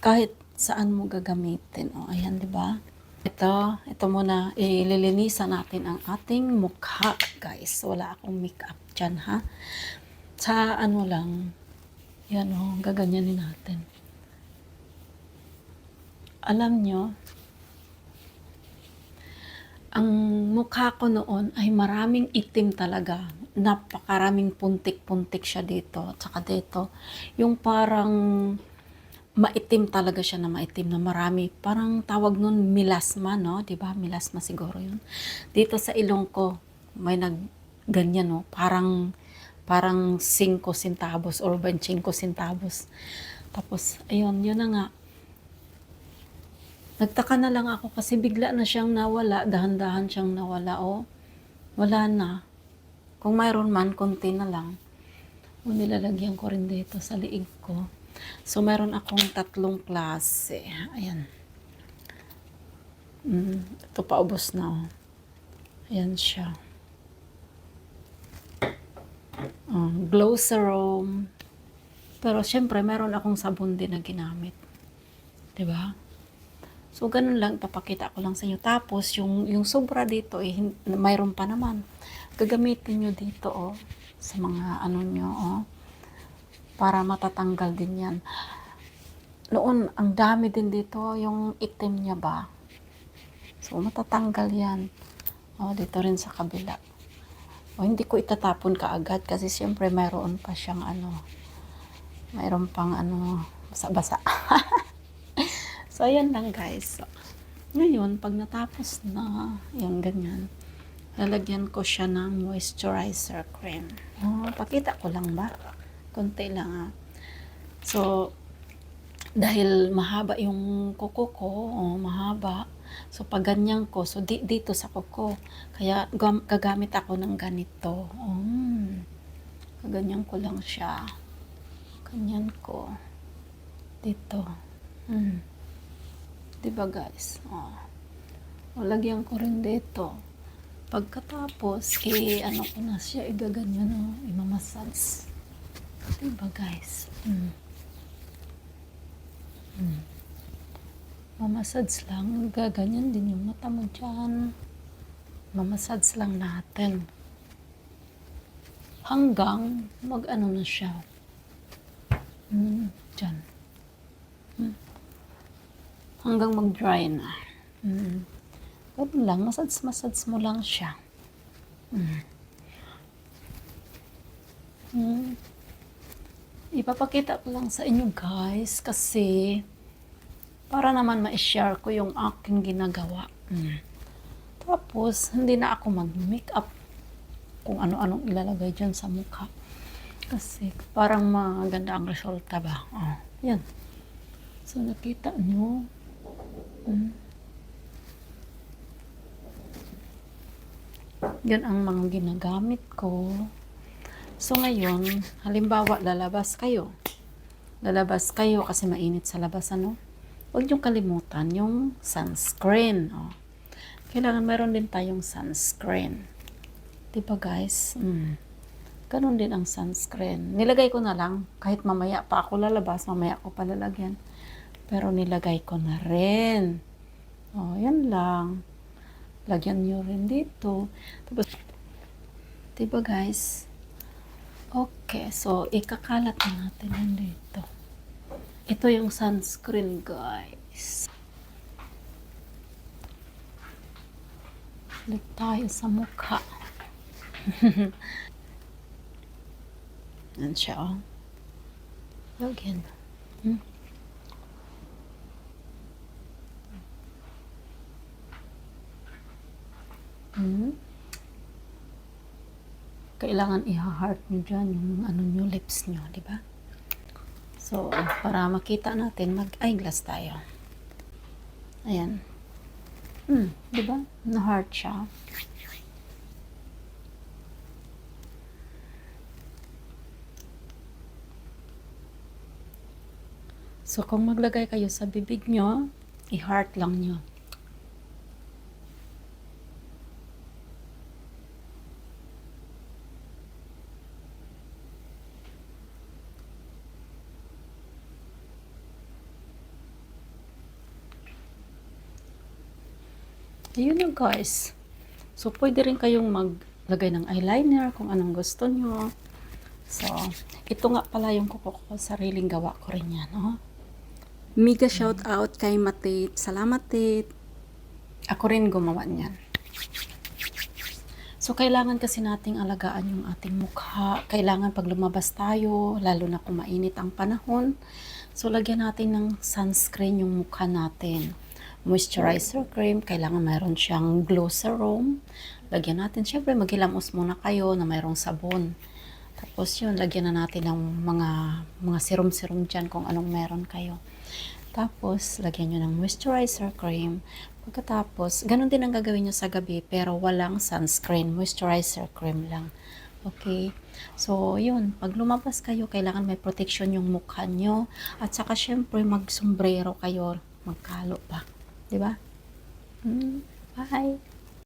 kahit saan mo gagamitin. O, ayan, di ba? Ito muna, ililinisan natin ang ating mukha, guys. Wala akong makeup dyan, ha? Sa ano lang, yan o, gaganyanin natin. Alam nyo, ang mukha ko noon ay maraming itim talaga. Napakaraming puntik-puntik siya dito. At saka dito, yung parang maitim talaga siya na maitim na marami. Parang tawag nun milasma, no? Diba? Milasma siguro yun. Dito sa ilong ko, may ganyan, no? Parang 5 centavos or 25 centavos. Tapos, ayun, yun na nga. Nagtaka na lang ako kasi bigla na siyang nawala, dahan-dahan siyang nawala, oh. Wala na. Kung mayroon man, konti na lang. O, nilalagyan ko rin dito sa liig ko. So, mayroon akong 3 klase. Ayan. Ito paubos na, oh. Ayan siya. Glow serum. Pero, syempre, mayroon akong sabon din na ginamit. Diba? So, ganun lang, papakita ko lang sa inyo. Tapos, yung sobra dito, mayroon pa naman. Gagamitin nyo dito, oh, sa mga ano nyo, oh, para matatanggal din yan. Noon, ang dami din dito, yung itim niya ba. So, matatanggal yan. Oh, dito rin sa kabila. Oh, hindi ko itatapon kaagad kasi siyempre mayroon pa siyang ano, mayroon pang ano, basa-basa. So, ayan lang, guys. So, ngayon, pag natapos na, yung ganyan, lalagyan ko siya ng moisturizer cream. Oh, pakita ko lang ba? Konti lang, ah. So, dahil mahaba yung kuko ko, oh, mahaba. So, pag ganyan ko, so dito sa kuko, kaya gagamit ako ng ganito. Ganyan ko lang siya. Ganyan ko. Dito. Diba, guys? O, lagyan ko rin dito. Pagkatapos, ano ko na siya, igaganyan, o, imamassage. Diba, guys? Mamassage lang. Gaganyan din yung mata mo dyan. Mamassage lang natin. Hanggang mag-ano na siya. Dyan. Hanggang mag-dry na. Ganun lang, massage mo lang siya. Ipapakita ko lang sa inyo, guys, kasi para naman ma-share ko yung aking ginagawa. Tapos, hindi na ako mag-makeup kung ano-anong ilalagay dyan sa mukha. Kasi parang maganda ang resulta ba. Yan. So, nakita nyo. Yan ang mga ginagamit ko. So, ngayon, halimbawa, lalabas kayo kasi mainit sa labas, ano? Huwag niyong kalimutan yung sunscreen. Kailangan meron din tayong sunscreen. Diba, guys? Ganun din ang sunscreen. Nilagay ko na lang, kahit mamaya pa ako lalabas, mamaya ko palalagyan. Pero nilagay ko na rin. Yan lang. Lagyan nyo rin dito. Tapos, diba, guys? Okay, so ikakalat na natin yan dito. Ito yung sunscreen, guys. Balik tayo sa mukha. Yan siya, oh. Lagyan. Kailangan i-heart nyo dyan yung ano nyo, lips nyo, di ba? So, para makita natin, mag-eyeglass tayo. Ayan. Di ba? Na-heart siya. So, kung maglagay kayo sa bibig nyo, i-heart lang nyo. Ayun na guys. So, pwede rin kayong maglagay ng eyeliner kung anong gusto nyo. So, ito nga pala yung kuko ko. Sariling gawa ko rin yan. Oh. Mega shout out kay Matit. Salamat, Tit. Ako rin gumawa niyan. So, kailangan kasi nating alagaan yung ating mukha. Kailangan pag lumabas tayo, lalo na kung mainit ang panahon. So, lagyan natin ng sunscreen yung mukha natin. Moisturizer cream, kailangan mayroon siyang glow serum. Lagyan natin, syempre maghilamos muna kayo na mayroong sabon. Tapos yun, lagyan na natin ng mga serum-serum dyan kung anong meron kayo. Tapos, lagyan nyo ng moisturizer cream. Pagkatapos, ganun din ang gagawin nyo sa gabi, pero walang sunscreen, moisturizer cream lang. Okay? So, yun. Pag lumabas kayo, kailangan may protection yung mukha nyo. At saka, syempre, mag-sombrero kayo. Magkalo pa. Diba? Bye!